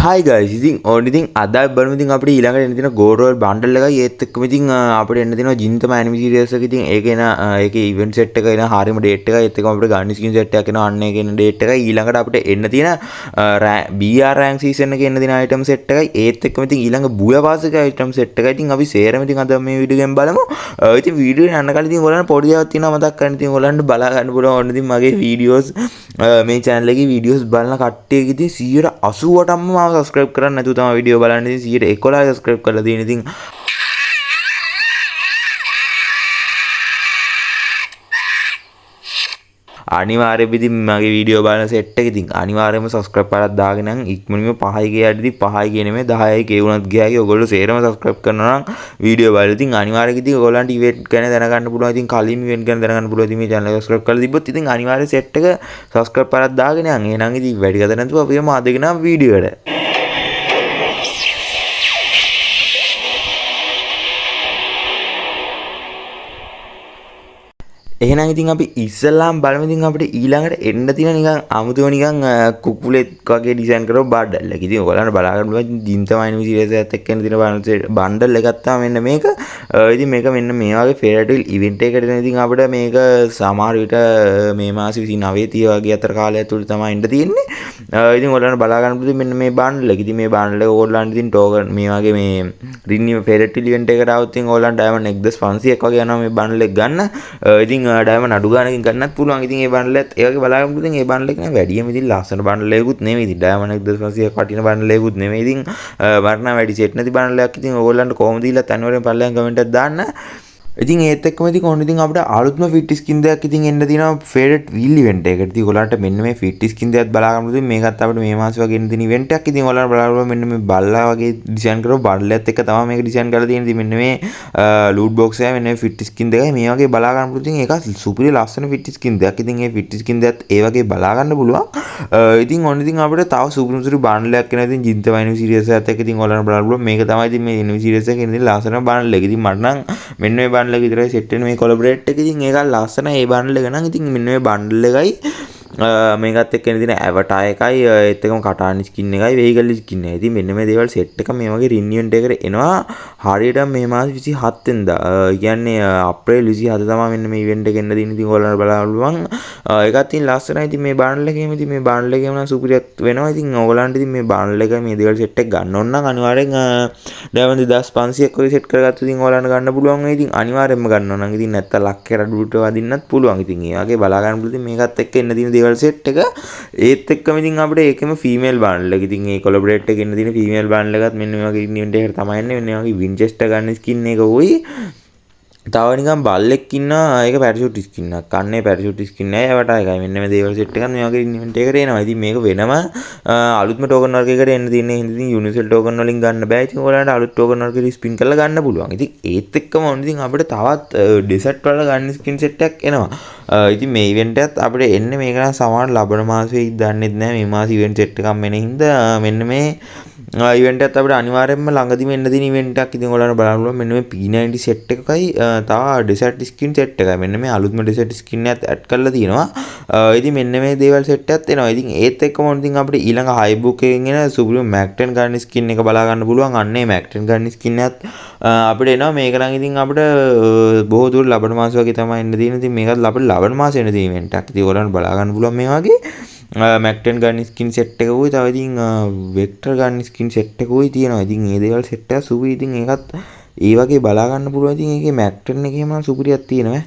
හයි guys ඉතින් ඕන ඉතින් අද බලමු ඉතින් අපිට ඊළඟට එන්න තියෙන ගෝරෝල් බණ්ඩල් එකයි ඒත් එක්කම ඉතින් අපිට එන්න තියෙනවා ජින්තම ඇනිමි සීරීස් එක ඉතින් ඒකේ එන ඒකේ ඉවෙන්ට් සෙට් එක එන හරියම ඩේට් එකයි ඒත් එක්කම අපිට ගන්න ස්කින් සෙට් එකක් එනවා අන්න ඒකේ එන ඩේට් එකයි ඊළඟට අපිට එන්න තියෙන BR රෑන්ක් සීසන් එකේ එන්න තියෙන අයිටම් සෙට් එකයි ඒත් එක්කම ඉතින් ඊළඟ බුය පාස් එකේ අයිටම් සෙට් එකයි ඉතින් අපි සේරම ඉතින් අද මේ වීඩියෝ එකෙන් බලමු ඉතින් වීඩියෝ එක යන්න කලින් ඉතින් ඔයාලන්ට පොඩි දේවල් තියෙනවා මතක් කරන්න ඉතින් ඔයාලන්ට බලා ගන්න පුළුවන් ඕන ඉතින් මගේ වීඩියෝස් මේ channel එකේ වීඩියෝස් බලන කට්ටියක ඉතින් 180%ක්ම මාව subscribe කරන්න නැතුව තමයි වීඩියෝ බලන්න ඉතින් 111 subscribe කරලා තියෙන ඉතින් අනිවාර්යයෙන්ම ඉතින් මගේ වීඩියෝ බලන සෙට් එක ඉතින් අනිවාර්යයෙන්ම subscribe පාරක් දාගෙන නම් ඉක්මනින්ම 5යි ගියාට ඉතින් 5යි කිය නෙමෙයි 10යි කිය වුණත් ගියාගේ ඔයගොල්ලෝ සේරම subscribe කරනවා නම් වීඩියෝ බලලා ඉතින් අනිවාර්යයෙන් ඉතින් ඔයගොල්ලන්ට ඉවෙන්ට් ගැන දැනගන්න පුළුවන් ඉතින් කලින් ඉවෙන්ට් ගැන දැනගන්න පුළුවන් ඉතින් මේ channel එක subscribe කරලා තිබ්බොත් ඉතින් අනිවාර්යයෙන් සෙට් එක subscribe පාරක් දාගෙන යන්න. එහෙනම් ඉතින් වැඩි කතා නැතුව අපි යමු අද ගෙන වීඩියෝ එකට. එහෙනම් ඉතින් අපි ඉස්සල්ලාම බලමු ඉතින් අපිට ඊළඟට එන්න තියෙන නිකන් අමුතුව නිකන් කුකුලෙක් වගේ ඩිසයින් කරපු බණ්ඩල් එක. ඉතින් ඔයාලන්ට බලා ගන්න පුළුවන් ජින්තම ඇනිමි සීරීස් එකත් එක්ක එන්න තියෙන බණ්ඩල් එකක් තමයි මෙන්න මේක. ඉතින් මේක මෙන්න මේ වගේ ෆෙයරටෙල් ඉවෙන්ට් එකකට එන ඉතින් අපිට මේක සමහර විට මේ මාස 29 30 වගේ අතර කාලය ඇතුළත තමයි එන්න තියෙන්නේ. ඉතින් ඔයාලන්ට බලා ගන්න පුළුවන් මෙන්න මේ බණ්ඩල් එක. ඉතින් මේ බණ්ඩල් එක ඔයාලන්ට ඉතින් ටෝකන් මේ වගේ මේ රිනිව් ෆෙයරටෙල් ඉවෙන්ට් එකට આવුත් ඉතින් ඔයාලන්ට ඩයමන්ඩ් 1500ක් වගේ යනවා මේ බණ්ඩල් එක ගන්න. ඉතින් ඩයමන්ඩ් අඩු ගානකින් ගන්නත් පුළුවන්. ඉතින් මේ බණ්ඩල් එකත් ඒ වගේ බලාගන්න පුළුවන්. මේ බණ්ඩල් එක නම් වැඩියම ඉතින් ලස්සන බණ්ඩල් එකකුත් නෙමෙයි. ඉතින් ඩයමන්ඩ් 1500ක් වටින බණ්ඩල් එකකුත් නෙමෙයි. ඉතින් වර්ණ වැඩි සෙට් නැති බණ්ඩල් එකක්. ඉතින් ඕගොල්ලන්ට කොහොමද දීලා අනිවාර්යෙන් පල්ලෙන් කමෙන්ට් එකක් දාන්න. ඉතින් ඒත් එක්කම ඉතින් ඕන ඉතින් අපිට අලුත්ම ෆිට් ස්කින් දෙයක් ඉතින් එන්න තියෙනවා ෆේඩඩ් වීල් ඉවෙන්ට් එකකට. ඉතින් ඔයාලන්ට මෙන්න මේ ෆිට් ස්කින් දෙයක් බලා ගන්න පුළුවන්. මේකත් අපිට මේ මාසෙ වගේ එන්න තියෙන ඉවෙන්ට් එකක්. ඉතින් ඔයාලන්ට බලන්න මෙන්න මේ බල්ලා වගේ ඩිසයින් කරපු බණ්ඩල් එකත් එක්ක තමයි මේක ඩිසයින් කරලා තියෙන්නේ. ඉතින් මෙන්න මේ ලූට් බොක්ස් එකයි මෙන්න මේ ෆිට් ස්කින් දෙකයි මේ වගේ බලා ගන්න පුළුවන්. ඉතින් ඒක සුපිරි ලස්සන ෆිට් ස්කින් දෙයක්. ඉතින් මේ ෆිට් ස්කින් දෙයත් ඒ වගේ බලා ගන්න පුළුවන්. ඉතින් ඕන ඉතින් අපිට තව සුපිරි බණ්ඩල් එකක් එනවා. ඉතින් ජින්ත වයින් සීරීස් එකත් එක්ක ඉතින් ඔයාලන්ට බලන්න පුළුවන්. මේක තමයි ඉතින් මේ එනිමි සීරීස් එකේ ඉතින් ලස්සන බණ්ඩල් එක. ඉතින් මට නම් මෙන්න මේ බණ්ඩල් එක විතරයි සෙට් වෙන්නේ මේ කොලබරේට් එක. ඉතින් ඒක ලස්සනයි ඒ බණ්ඩල් එක නම්. ඉතින් මෙන්න මේ බණ්ඩල් එකයි මේකත් එක්ක එන තියෙන ඇවටාර් එකයි ඒත් එක්කම කටානි ස්කින් එකයි වෙහිකල් ස්කින් එකයි. ඉතින් මෙන්න මේ දේවල් සෙට් එක මේ වගේ රිනිවෙන්ට් එකකට එනවා හරියට මේ මාස 27 වෙනිදා. කියන්නේ අප්‍රේල් 27 තමයි මෙන්න මේ ඉවෙන්ට් එක එන්න තියෙන. ඉතින් ඔයාලට බලන්න පුළුවන්. ඒකත් ඉතින් ලස්සනයි. ඉතින් මේ බණ්ඩල් එකේම ඉතින් මේ බණ්ඩල් එකේම නම් සුපිරියක් වෙනවා. ඉතින් ඔයාලන්ට ඉතින් මේ බණ්ඩල් එක මේ දේවල් සෙට් එක ගන්න ඕන නම් අනිවාර්යෙන් ඩයමන්ඩ් 2500ක් වගේ සෙට් කරගත්තොත් ඉතින් ඔයාලන්ට ගන්න පුළුවන් වෙයි. ඉතින් අනිවාර්යෙන්ම ගන්න ඕන නම් ඉතින් නැත්තම් ලක්කේ රඩුට වදින්නත් පුළුවන්. ඉතින් ඒ වගේ බලා ගන්න පුළුවන්. මේකත් එක්ක එන්න තියෙන සෙට් එක ඒත් එක්කම ඉතින් අපිට ඒකෙම ෆීමේල් බණ්ඩල් එක. ඉතින් මේ කොලබරේට් එකේ ඉන්න තියෙන ෆීමේල් බණ්ඩල් එකත් මෙන්න මේ වගේ ඉවෙන්ට් එකකට තමයි එන්නේ. මෙන්න මේ වගේ වින්චෙස්ටර් ගන්න ස්කින් එක උයි. තව නිකන් බල්ලෙක් ඉන්නවා. ඒක පැරෂූට් ස්කින් එකක්. කන්නේ පැරෂූට් ස්කින් එකයි ඇවටාර් එකයි. මෙන්න මේ දේවල් සෙට් එකක් මේ වගේ ඉවෙන්ට් එකකට එනවා. ඉතින් මේක වෙනම අලුත්ම ටෝකන් වර්ගයකට එන්න තියෙන හින්දා ඉතින් යුනිවර්සල් ටෝකන් වලින් ගන්න බෑ. ඉතින් ඔයාලට අලුත් ටෝකන් වර්ගයකට ස්පින් කරලා ගන්න පුළුවන්. ඉතින් ඒත් එක්කම ඕන ඉතින් අපිට තවත් ඩෙසර්ට් වල ගන්න ස්කින් සෙට් එකක් එනවා. ඉතින් මේ ඉවෙන්ට් එකත් අපිට එන්නේ මේක නම් සමහර ලබන මාසෙයි දන්නෙත් නෑ. මේ මාස ඉවෙන්ට් සෙට් එකක් මෙන්න හින්දා මෙන්න මේ ඉවෙන්ට් එකත් අපිට අනිවාර්යයෙන්ම ළඟදිම එන්න තියෙන ඉවෙන්ට් එකක්. ඉතින් ඔයාලට බලන්න පුළුවන් මෙන්න මේ P90 සෙට් එකකයි තව ඩෙසර්ට් ස්කින් සෙට් එකයි. මෙන්න මේ අලුත්ම ඩෙසර්ට් ස්කින් එකත් ඇඩ් කරලා තියෙනවා. ඉතින් මෙන්න මේ දේවල් සෙට් එකත් එනවා. ඉතින් ඒත් එක්කම ඉතින් අපිට ඊළඟ හයිබුක් එකෙන් එන සුපිරිම මැක්ටන් ගන්න ස්කින් එක බලා ගන්න පුළුවන්. අන්න ඒ මැක්ටන් ගන්න ස්කින් එකත් අපිට එනවා. මේක නම් ඉතින් අපිට බොහෝ දුර ලබන මාස වගේ තමයි එන්න තියෙන්නේ. ඉතින් මේකත් අපිට ලබන මාසෙ එන තියෙන ඉවෙන්ට් එකක්. ඉතින් ඔයාලන්ට බලා ගන්න පුළුවන් මේ වගේ මැක්ටන් ගන්න ස්කින් සෙට් එකකුයි තව ඉතින් වෙක්ටර් ගන්න ස්කින් සෙට් එකකුයි තියෙනවා. ඉතින් මේ දේවල් සෙට් එක සුපිරි. ඉතින් ඒකත් ඒ වගේ බලා ගන්න පුළුවන්. ඉතින් ඒකේ මැක්ටන් එකේම සුපිරියක් තියෙනවා.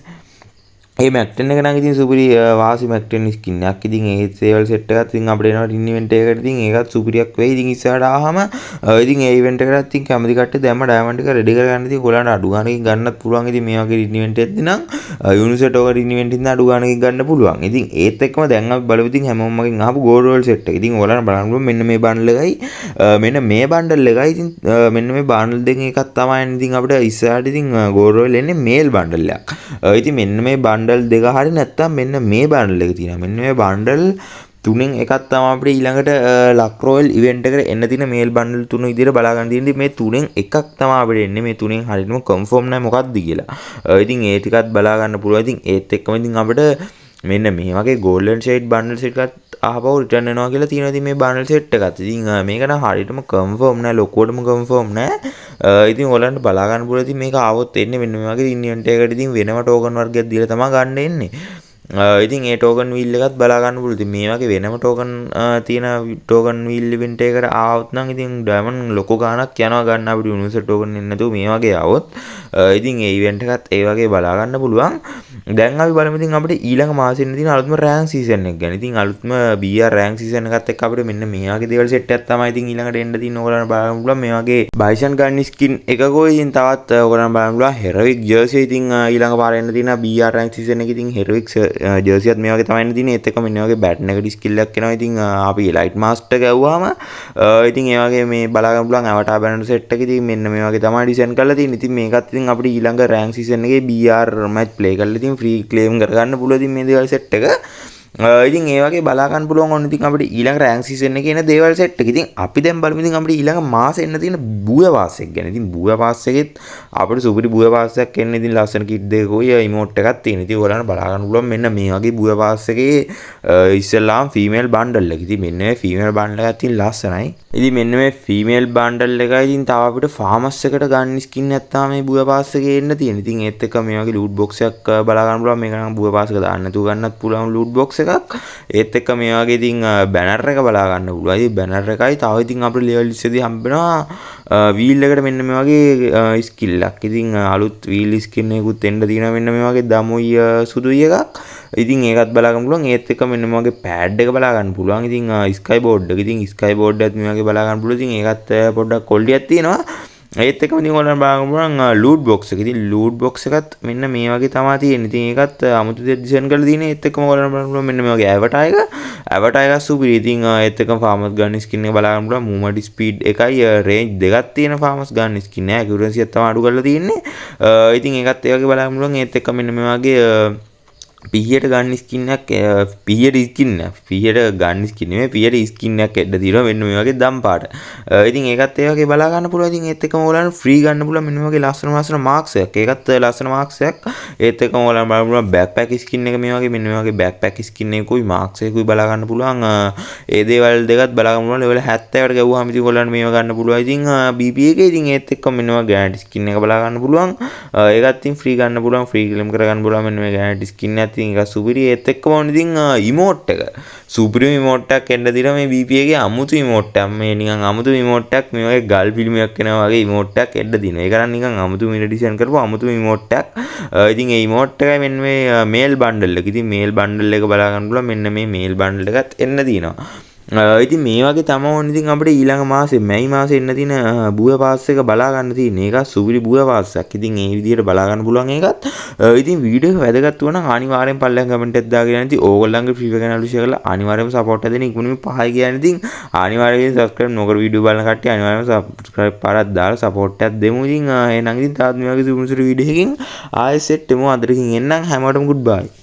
ඒ මැක්ටන් එක නම් ඉතින් සුපිරි වාසි මැක්ටන් ස්කින් එකක්. ඉතින් ඒ සේවල් සෙට් එකත් ඉතින් අපිට එනවා රින් ඉවෙන්ට් එකකට. ඉතින් ඒකත් සුපිරියක් වෙයි. ඉතින් ඉස්සරහට ආවම ඉතින් ඒ ඉවෙන්ට් එකකට ඉතින් කැමති කට්ටිය දැම්ම ඩයමන්ඩ් එක රෙඩි කරගන්න. ඉතින් ඔයාලන්ට අඩු ගානකින් ගන්නත් පුළුවන්. ඉතින් මේ වගේ රින් ඉවෙන්ට් එකක් දිනම් යුනිසෙට් ඕක රින් ඉවෙන්ට් එකකින් අඩු ගානකින් ගන්න පුළුවන්. ඉතින් ඒත් එක්කම දැන් අපි බලමු ඉතින් හැමෝම මගෙන් අහපු ගෝල්ඩ් රෝල් සෙට් එක. ඉතින් ඔයාලන්ට බලන්න පුළුවන් මෙන්න මේ බණ්ඩල් එකයි මෙන්න මේ බණ්ඩල් එකයි. ඉතින් මෙන්න මේ බණ්ඩල් දෙකෙන් එකක් තමයි ඉතින් අපිට ඉස්සරහට ඉතින් ගෝල්ඩ් රෝල් එන්නේ මේල් බණ්ඩල් එකක්. ඉතින් මෙන්න මේ බණ්ඩල් දෙක හරිය නැත්තම් මෙන්න මේ බණ්ඩල් එක තියෙනවා. මෙන්න මේ බණ්ඩල් තුනෙන් එකක් තමයි අපිට ඊළඟට ලක් රොයල් ඉවෙන්ට් එකට එන්න තියෙන මේල් බණ්ඩල් තුන විදිහට බලා ගන්න තියෙන්නේ. මේ තුනෙන් එකක් තමයි අපිට එන්නේ. මේ තුනෙන් හරියටම කන්ෆර්ම් නැහැ මොකක්ද කියලා. ඉතින් ඒ ටිකත් බලා ගන්න පුළුවන්. ඉතින් ඒත් එක්කම ඉතින් අපිට මෙන්න මේ වගේ ගෝල්ඩන් ෂේඩ් බණ්ඩල් එකත් ආපහු රිටර්න් වෙනවා කියලා තියෙනවා. ඉතින් මේ බන්ඩල් සෙට් එකත් ඉතින් මේක නම් හරියටම කන්ෆර්ම් නෑ, ලොකුවටම කන්ෆර්ම් නෑ. ඉතින් ඔයාලන්ට බලා ගන්න පුළුවන්. ඉතින් මේක ආවොත් එන්නේ මෙන්න මේ වගේ ඉන්වෙන්ට් එකකට ඉතින් වෙනම ටෝකන් වර්ගයක් දීලා තමයි ගන්න එන්නේ. ඉතින් ඒ ටෝකන් වීල් එකත් බලා ගන්න පුළුවන්. ඉතින් මේ වගේ වෙනම ටෝකන් තියෙන ටෝකන් වීල් ඉවෙන්ට් එකකට ආවොත් නම් ඉතින් ඩයමන්ඩ් ලොකු ගාණක් යනවා ගන්න අපිට යුනිවර්සල් ටෝකන් එන්නේ නැතුව මේ වගේ ආවොත්. ඉතින් ඒ ඉවෙන්ට් එකත් ඒ වගේ බලා ගන්න පුළුවන්. දැන් අපි බලමු ඉතින් අපිට ඊළඟ මාසෙ ඉන්න තියෙන අලුත්ම රෑන්ක් සීසන් එක ගැන. ඉතින් අලුත්ම BR රෑන්ක් සීසන් එකත් එක්ක අපිට මෙන්න මේ වගේ දේවල් සෙට් එකක් තමයි ඉතින් ඊළඟට එන්න තියෙන. ඔයගොල්ලන්ට බලන්න පුළුවන් මේ වගේ බයිසන් ගන්න ස්කින් එකකෝ. ඉතින් තවත් ඔයගොල්ලන්ට බලන්න පුළුවන් හෙරවික් ජර්සි. ඉතින් ඊළඟ පාරේ එන්න තියෙන BR රෑන්ක් සීසන් එකේ ඉතින් හෙරවික් ජර්සියත් මේ වගේ තමයි එන්න තියෙන්නේ. ඒත් එක්ක මෙන්න වගේ බැට් නෙගටිව් ස්කිල් එකක් එනවා. ඉතින් අපි ලයිට් මාස්ටර් ගැව්වාම ඉතින් ඒ වගේ මේ බලා ගන්න පුළුවන් අවටාර් බැනර් සෙට් එක. ඉතින් මෙන්න මේ වගේ තමයි ඩිසයින් කරලා තියෙන්නේ. ඉතින් මේකත් ඉතින් අපිට ඊළඟ රෑන්ක් සීසන් එකේ BR මැච් ප්ලේ කරලා ඉතින් ෆ්‍රී ක්ලේම් කරගන්න පුළුවන් ඉතින් මේ දේවල් සෙට් එක. ඉතින් ඒ වගේ බලා ගන්න පුළුවන් ඕන ඉතින් අපිට ඊළඟ රෑන්ක් සීසන් එකේ එන දේවල් සෙට් එක. ඉතින් අපි දැන් බලමු ඉතින් අපිට ඊළඟ මාසෙ එන්න තියෙන බූය පාස් එක ගැන. ඉතින් බූය පාස් එකෙත් අපිට සුපිරි බූය පාස් එකක් එන්න ඉතින් ලස්සන කිට් දෙකකුයි ඉමෝට් එකක් තියෙන. ඉතින් ඔයාලට බලා ගන්න පුළුවන් මෙන්න මේ වගේ බූය පාස් එකේ ඉස්සෙල්ලාම ෆීමේල් බන්ඩල් එක. ඉතින් මෙන්න මේ ෆීමේල් බන්ඩල් එකත් ඉතින් ලස්සනයි. ඉතින් මෙන්න මේ ෆීමේල් බන්ඩල් එකයි ඉතින් තව අපිට ෆාමස් එකට ගන්න ස්කින් නැත්නම් මේ බූය පාස් එකේ එන්න තියෙන. ඉතින් ඒත් එක්ක මේ වගේ ලූට් බොක්ස් එකක් බලා ගන්න පුළුවන්. මේක නම් බූය පාස් එක දාන්න නැතුව ගන්නත් පුළුවන් ලූට් බොක්ස් එකක්. ඒත් එක්ක මේ වගේ ඉතින් බැනර් එක බලා ගන්න පුළුවන්. ඉතින් බැනර් එකයි තව ඉතින් අපිට ලෙවල් 20 දී හම්බ වෙනවා වීල් එකට මෙන්න මේ වගේ ස්කිල් එකක්. ඉතින් අලුත් වීල් ස්කින් එකකුත් එන්න තියෙනවා මෙන්න මේ වගේ දමුයි සුදුයි එකක්. ඉතින් ඒකත් බලා ගන්න පුළුවන්. ඒත් එක්ක මෙන්න මේ වගේ පෑඩ් එක බලා ගන්න පුළුවන්. ඉතින් ස්කයි බෝඩ් එක. ඉතින් ස්කයි බෝඩ් එකත් මේ වගේ බලා ගන්න පුළුවන්. ඉතින් ඒකත් පොඩ්ඩක් කොල්ඩියක් තියෙනවා. ඒත් එක්කම ඉතින් ඔයාලට බලන්න පුළුවන් ලූට් බොක්ස් එක. ඉතින් ලූට් බොක්ස් එකත් මෙන්න මේ වගේ තමයි තියෙන්නේ. ඉතින් ඒකත් අමුතු දෙයක් ඩිසයින් කරලා තියෙන්නේ. ඒත් එක්කම ඔයාලට බලන්න පුළුවන් මෙන්න මේ වගේ අවටාර් එක. අවටාර් එක සුපිරි. ඉතින් ඒත් එක්කම ෆාමස් ගන්න ස්කින් එක බලා ගන්න පුළුවන්. මූවමන්ට් ස්පීඩ් එකයි රේන්ජ් දෙකක් තියෙන ෆාමස් ගන්න ස්කින් එක. ඇකියුරන්සි එක තමයි අඩු කරලා තියෙන්නේ. ඉතින් ඒකත් ඒ වගේ බලා ගන්න පුළුවන්. ඒත් එක්ක මෙන්න මේ වගේ පිහියට ගන්න ස්කින් එකක් පිහියට ගන්න ස්කින් නෙමෙයි පිහියට ස්කින් එකක් එන්න තියෙනවා මෙන්න මේ වගේ දම් පාට. ඉතින් ඒකත් ඒ වගේ බලා ගන්න පුළුවන්. ඉතින් ඒත් එක්කම ඔයාලට ෆ්‍රී ගන්න පුළුවන් මෙන්න මේ වගේ ලස්සන මාක්ස් එකක්. ඒකත් ලස්සන මාක්ස් එකක්. ඒත් එක්කම ඔයාලට බලන්න පුළුවන් බෑක්පැක් ස්කින් එක මේ වගේ මෙන්න මේ වගේ බෑක්පැක් ස්කින් එකකුයි මාක්ස් එකකුයි බලා ගන්න පුළුවන්. ඒ දේවල් දෙකත් බලා ගන්න පුළුවන්. ලෙවල් 70කට ගවුවාම ඉතින් ඔයාලට මේව ගන්න පුළුවන්. ඉතින් BP එකේ ඉතින් ඒත් එක්කම මෙන්න මේ ගෑනටි ස්කින් එක බලා ගන්න පුළුවන්. ඒකත් ඉතින් ෆ්‍රී ගන්න පුළුවන්. ෆ්‍රී ක්ලේම් කරගන්න පුළුවන් මෙන්න මේ ගෑනටි ස්කින් එක. ඉතින් ඒක සුපිරි. ඒත් එක්කම ඕන ඉතින් ඉමෝට් එක සුපිරි ඉමෝට් එකක් එන්න දිනවා මේ BP එකේ අමුතු ඉමෝට් එකක්. මේ නිකන් අමුතු ඉමෝට් එකක් මේ වගේ ගල් ෆිල්ම් එකක් වෙනවා වගේ ඉමෝට් එකක් එන්න දිනවා. ඒක නම් නිකන් අමුතු මිල ඩිසයින් කරපු අමුතු ඉමෝට් එකක්. ඉතින් ඒ ඉමෝට් එකයි මෙන්න මේ මේල් බන්ඩල් එක. ඉතින් මේල් බන්ඩල් එක බලා ගන්න පුළුවන්. මෙන්න මේ මේල් බන්ඩල් එකත් එන්න දිනවා. ඉතින් මේ වගේ තමයි ඕන ඉතින් අපිට ඊළඟ මාසේ මැයි මාසේ එන්න තියෙන බූය පාස් එක බලා ගන්න තියෙන්නේ. ඒක සුපිරි බූය පාස් එකක්. ඉතින් ඒ විදිහට බලා ගන්න පුළුවන් ඒකත්. ඉතින් වීඩියෝ එක වැදගත් වුණා නම් අනිවාර්යෙන් පල්ලෙන් කමෙන්ට් එකක් දාගෙන ඉතින් ඕගොල්ලන්ගේ ෆ්‍රී එක ගැන ෂෙයා කරලා අනිවාර්යෙන්ම සපෝට් එක දෙන්න. ඉක්මනින්ම 5 කියන්නේ ඉතින් අනිවාර්යෙන් සබ්ස්ක්‍රයිබ් නොකර වීඩියෝ බලන කට්ටිය අනිවාර්යෙන්ම සබ්ස්ක්‍රයිබ් පාරක් දාලා සපෝට් එකක් දෙමු. ඉතින් එහෙනම් ඉතින් තාත් මේ වගේ සුපිරි වීඩියෝ එකකින් ආයෙත් සෙට් වෙමු. අදටකින් එන්නම් හැමෝටම ගුඩ් බයි.